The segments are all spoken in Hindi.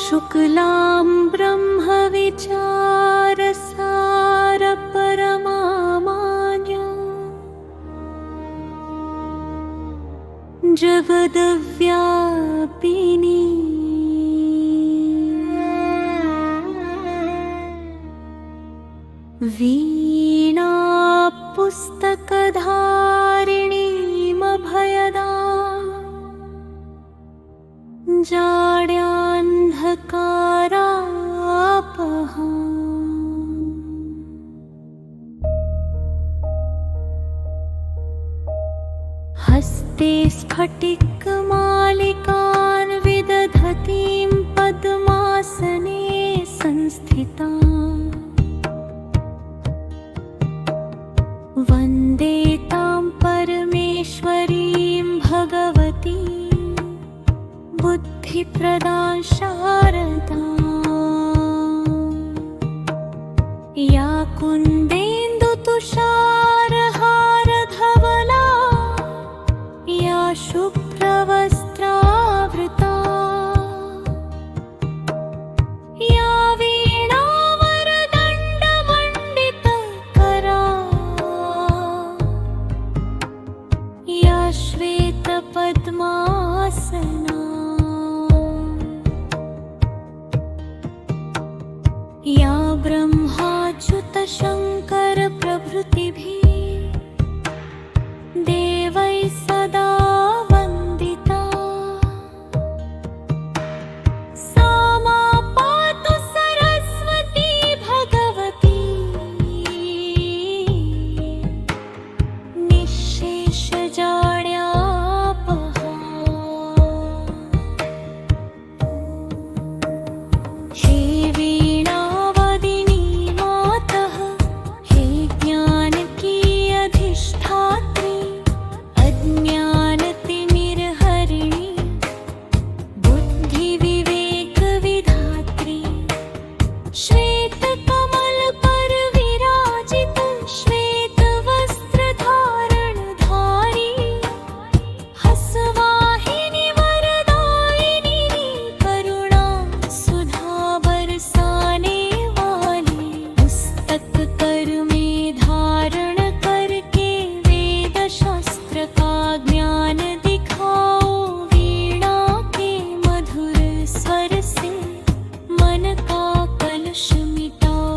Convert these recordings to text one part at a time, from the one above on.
शुक्लां ब्रह्मविचारसार परमामान्यं जगद्व्यापिनी वीणा पुस्तकधारिणीमभयदां जाड्यान्धकारापहाम् हस्ते स्फटिकमालिकान् विदधतीं पद्मासने संस्थिताम् वन्दे तां परमेश्वरीं भगवतीं बुद्धिप्रदां शारदाम् या कुन्देन्दुतुषारहारधवला या शुभ्रवस्त्रावृता या वीणावरदण्डमण्डितकरा या श्वेतपद्मासना या ब्रह्माच्युतशङ्कर प्रभृतिभिः देवैः सदा वन्दिता सा मा पातु सरस्वती भगवती निःशेषजाड्यापहा हे वीणावदिनी मातः हे ज्ञान की अधिष्ठात्री अज्ञानतिमिरहरिणी बुद्धिविवेकविधात्री श्वेतकमल पर विराजित श्वेतवस्त्रधारणधारी हसवाहिनी वरदायिनी करुणा सुधा बरसाने वाली पुस्तक कर में धारण करके वेद शास्त्र का ज्ञान दिखाओ वीणा के मधुर स्वर से मन का कलुष मिटाओ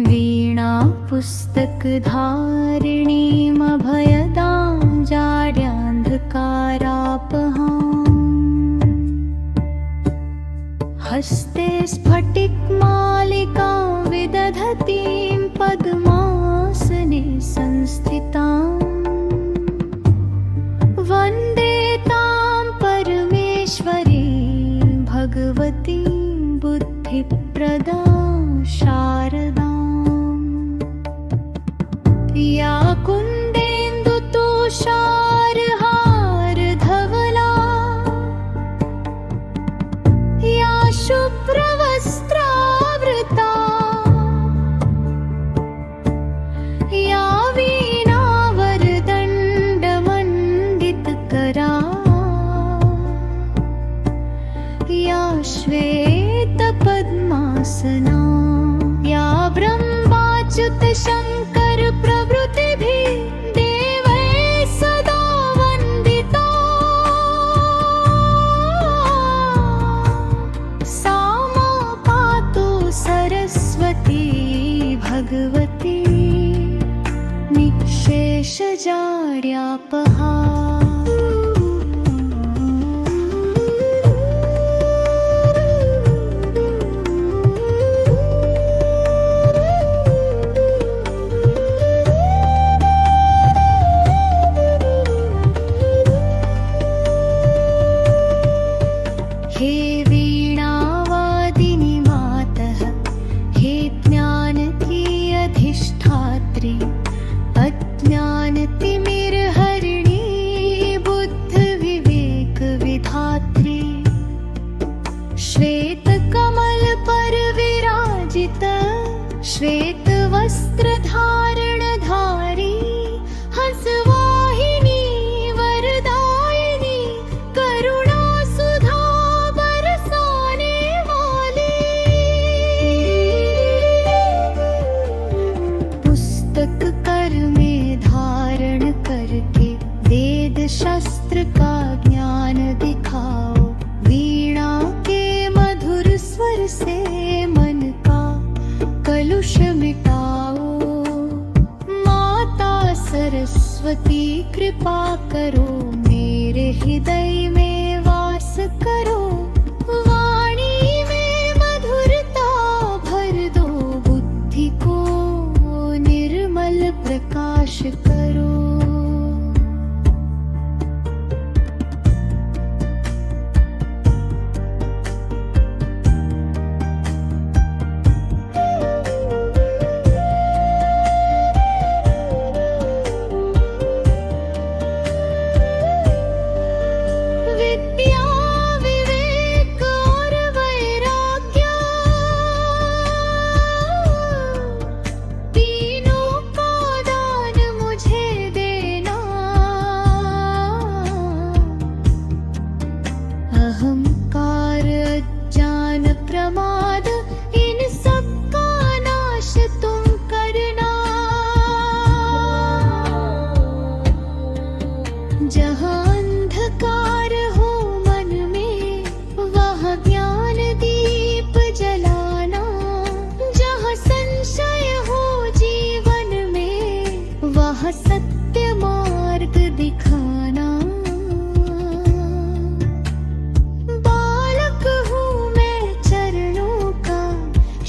वीणा पुस्तकधारिणीमभयदां जाड्यान्धकारापहाम् हस्ते स्फटिकमालिकां विदधतीं पद्मासने संस्थिताम् वन्दे तां परमेश्वरीं भगवतीं बुद्धिप्रदां शारदाम् या कुन्देन्दुतुषारहारधवला या शुभ्रवस्त्रावृता या वीणावरदण्डमण्डितकरा या श्वेतपद्मासना या ब्रह्माच्युतशङ्कर प्रभृतिभिः देवैः सदा वन्दिता सा मा पातु सरस्वती भगवती निःशेषजाड्यापहा हे वीणावादिनि मातः हे ज्ञानकी अधिष्ठात्री अज्ञानतिमिरहरिणी बुद्धिविवेकविधात्री श्वेतकमलपरविराजित श्वेतवस्त्रधारणधारी हंसवाहिनी वरदायिनी करुणासुधा बरसाने वाली पुस्तक कर में धारण करके वेद शस्त्र का ज्ञान दिखाओ वीणा के मधुर स्वर से मन का कलुष मिटाओ माता सरस्वती कृपा करो मेरे हृदय में वास करो वाणी में मधुरता भर दो बुद्धि को निर्मल प्रकाश करो विद्या विवेक और वैराग्य तीनों का दान मुझे देना अहंकार अज्ञान प्रमाद इन सब का नाश तुम करना जहाँ अंधकार हो मन में वहाँ ज्ञान दीप जलाना जहाँ संशय हो जीवन में वहाँ सत्य मार्ग दिखाना बालक हूँ मैं चरणों का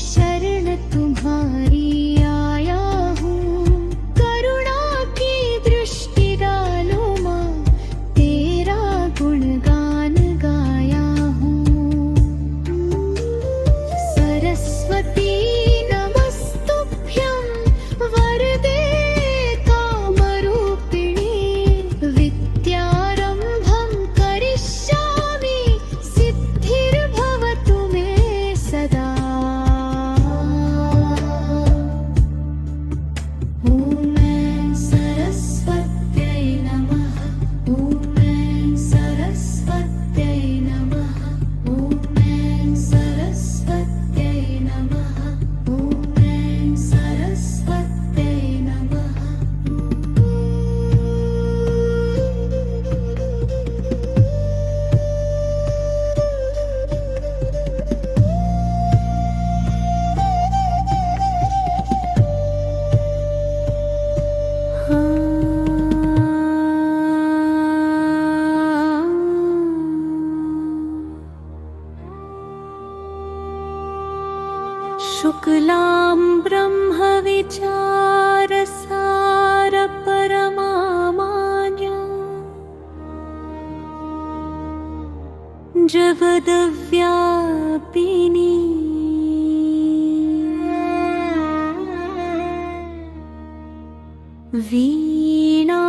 शरण तुम्हारी आया हूँ करुणा की दृष्टि डालो माँ तेरा गुणगान गाया हूँ सरस्वती नमस्तुभ्यं वरदे कामरूपिणी विचार सार परमामान्य जगद्व्यापिनी वीणा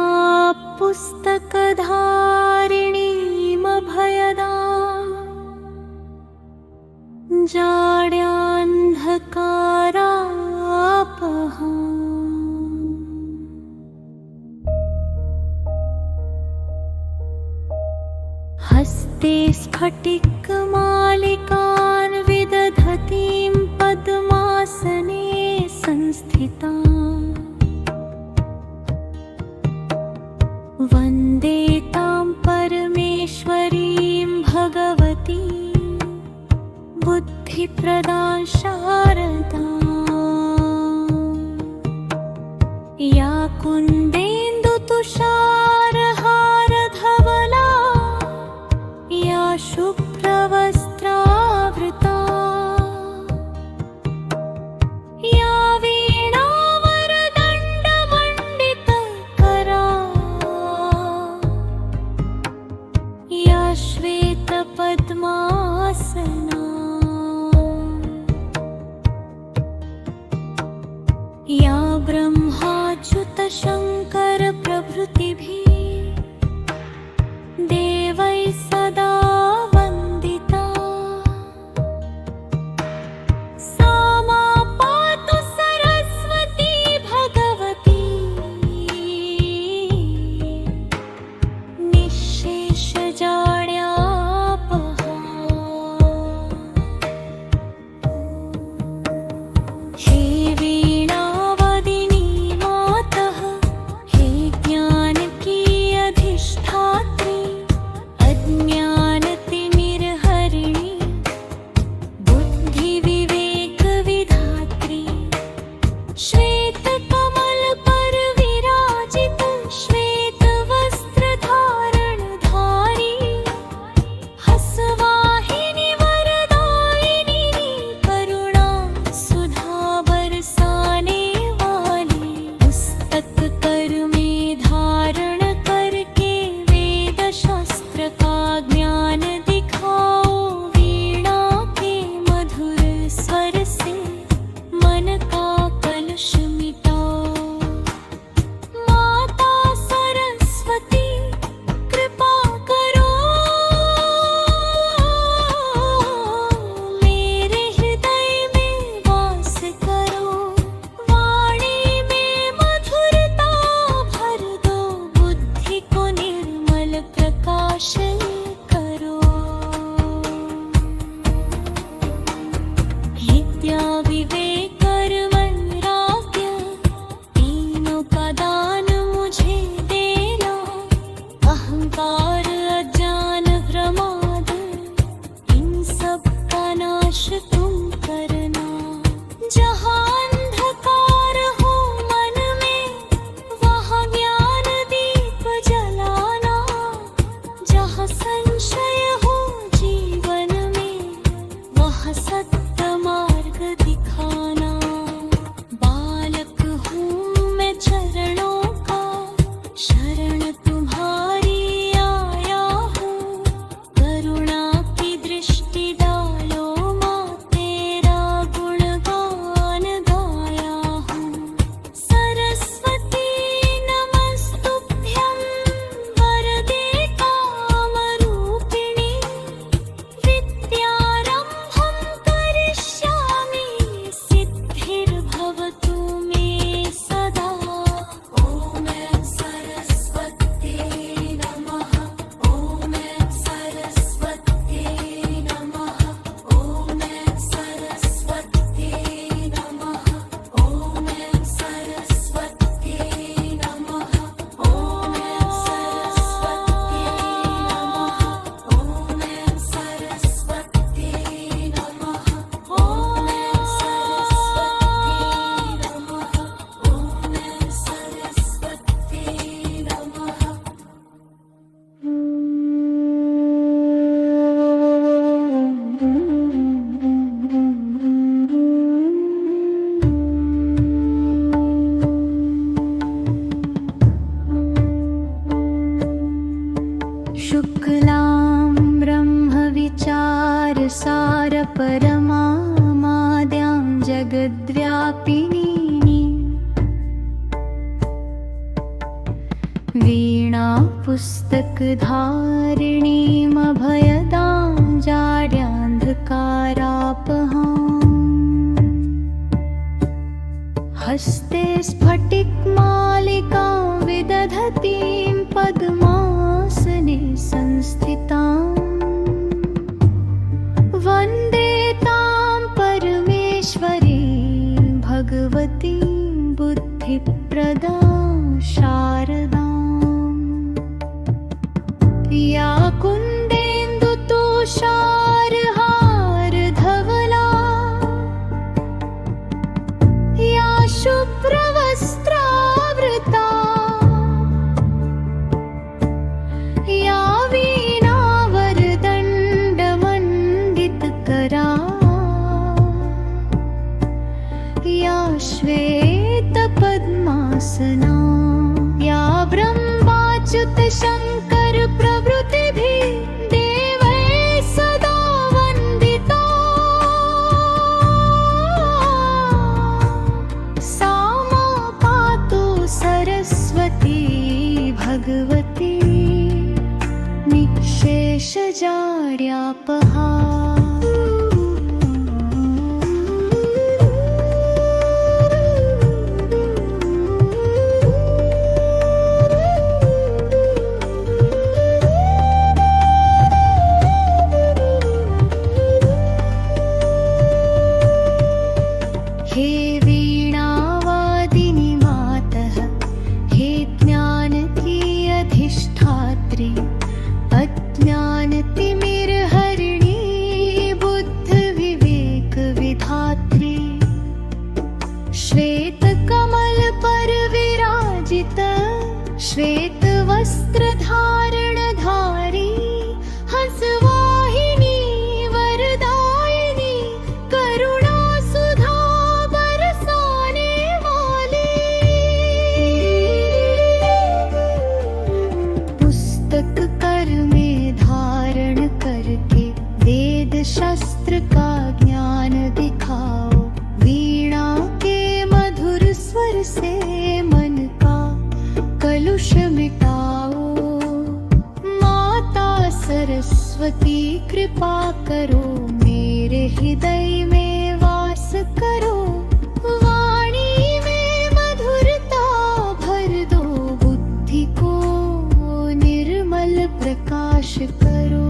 पुस्तकधारिणीमभयदा जाड्यान्धकारापहा हस्ते स्फटिकमालिकान् विदधतीं पद्मासने संस्थिता वन्दे तां परमेश्वरीं भगवती बुद्धिप्रदां शारदा या कुन्देन्दुतुषारहारधवला या शुभ्रवस्त्रावृता या वीणावरदण्डमण्डितकरा या श्वेतपद्मासना या ब्रह्माच्युतशङ्कर प्रभृतिभिः देवैः सदा वन्दिता सा मा पातु सरस्वती भगवती निःशेषजाड्यापहा हे वीणावदिनी मातः हे ज्ञान की अधिष्ठात्री अज्ञानतिमिरहरिणी बुद्धिविवेकविधात्री श्वेतकमल पर विराजित श्वेतवस्त्रधारणधारी हसवाहिनी वरदायिनी करुणा सुधा बरसाने वाली पुस्तक कर में धारण करके वेद शास्त्र का ज्ञान दिखाओ वीणा के मधुर स्वर से मन का कलुष पुस्तकधारिणीमभयदां जाड्यान्धकारापहाम् हस्ते स्फटिकमालिकां विदधतीं पद्मासने संस्थिताम् वन्दे तां परमेश्वरीं भगवतीं बुद्धिप्रदां शारदाम् या कुन्देन्दुतुषारहारधवला या शुभ्रवस्त्रावृता या वीणावरदण्डमण्डितकरा या श्वेतपद्मासना या ब्रह्माच्युतशङ्कर प्रभृतिभिः देवैः सदा वन्दिता सा मा पातु सरस्वती भगवती निःशेषजाड्यापहा हे वीणावादिनी मातः हे ज्ञान की अधिष्ठात्री अज्ञानतिमिरहरिणी बुद्ध विवेक विधात्री श्वेतकमल पर विराजित श्वेत वस्त्र धारण धारी हंसवाहिनी वरदायिनी करुणा सुधा बरसाने वाली पुस्तक कर में धारण करके वेद शस्त्र का ज्ञान दिखाओ वीणा के मधुर स्वर से मन का कलुष मिटाओ माता सरस्वती कृपा करो मेरे हृदय में वास करो वाणी में मधुरता भर दो बुद्धि को निर्मल प्रकाश करो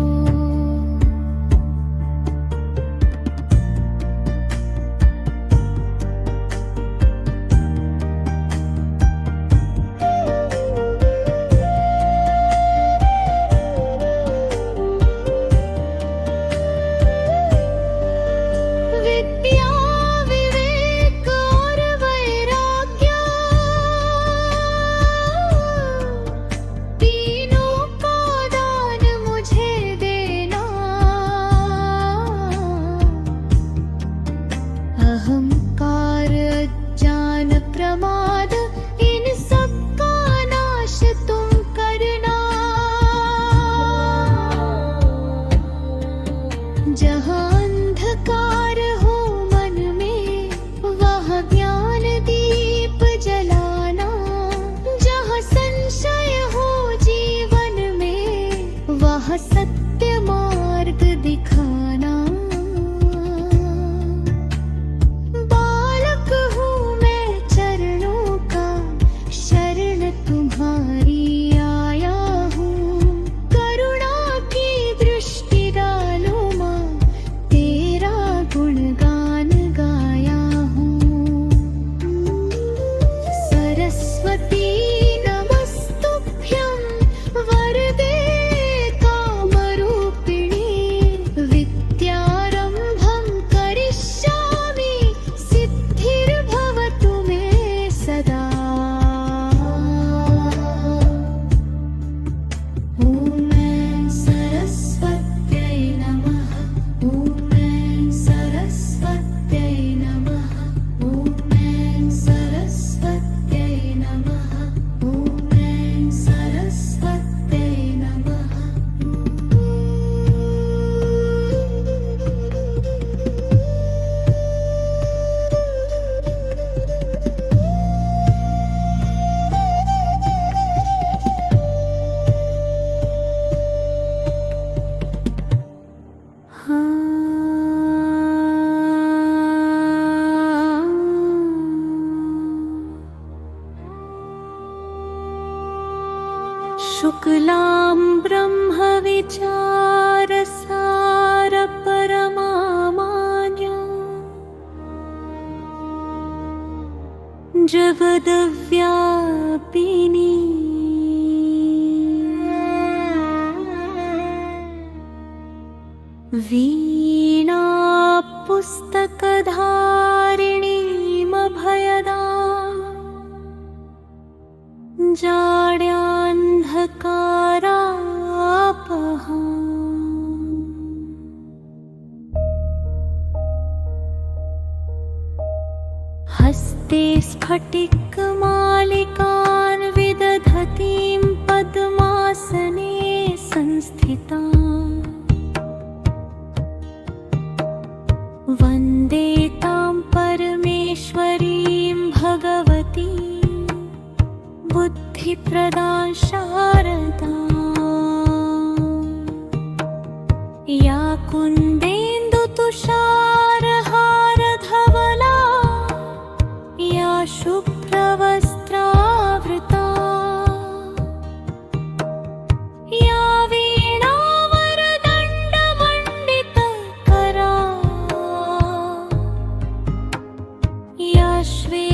शुक्लां ब्रह्मविचारसारपरमामान्यां जगद्व्यापिनी वीणा पुस्तकधारिणीमभयदाम् जाड्यान्धकारापहाम् हस्ते स्फटिकमालिकान् विदधतीं पद्मासने संस्थिताम् वन्दे तां परमेश्वरीं भगवतीं बुद्धिप्रदां शारदाम् या कुन्देन्दुतुषारहारधवला या शुभ्रवस्त्रावृता या वीणावरदण्डमण्डितकरा या श्वेतपद्मासना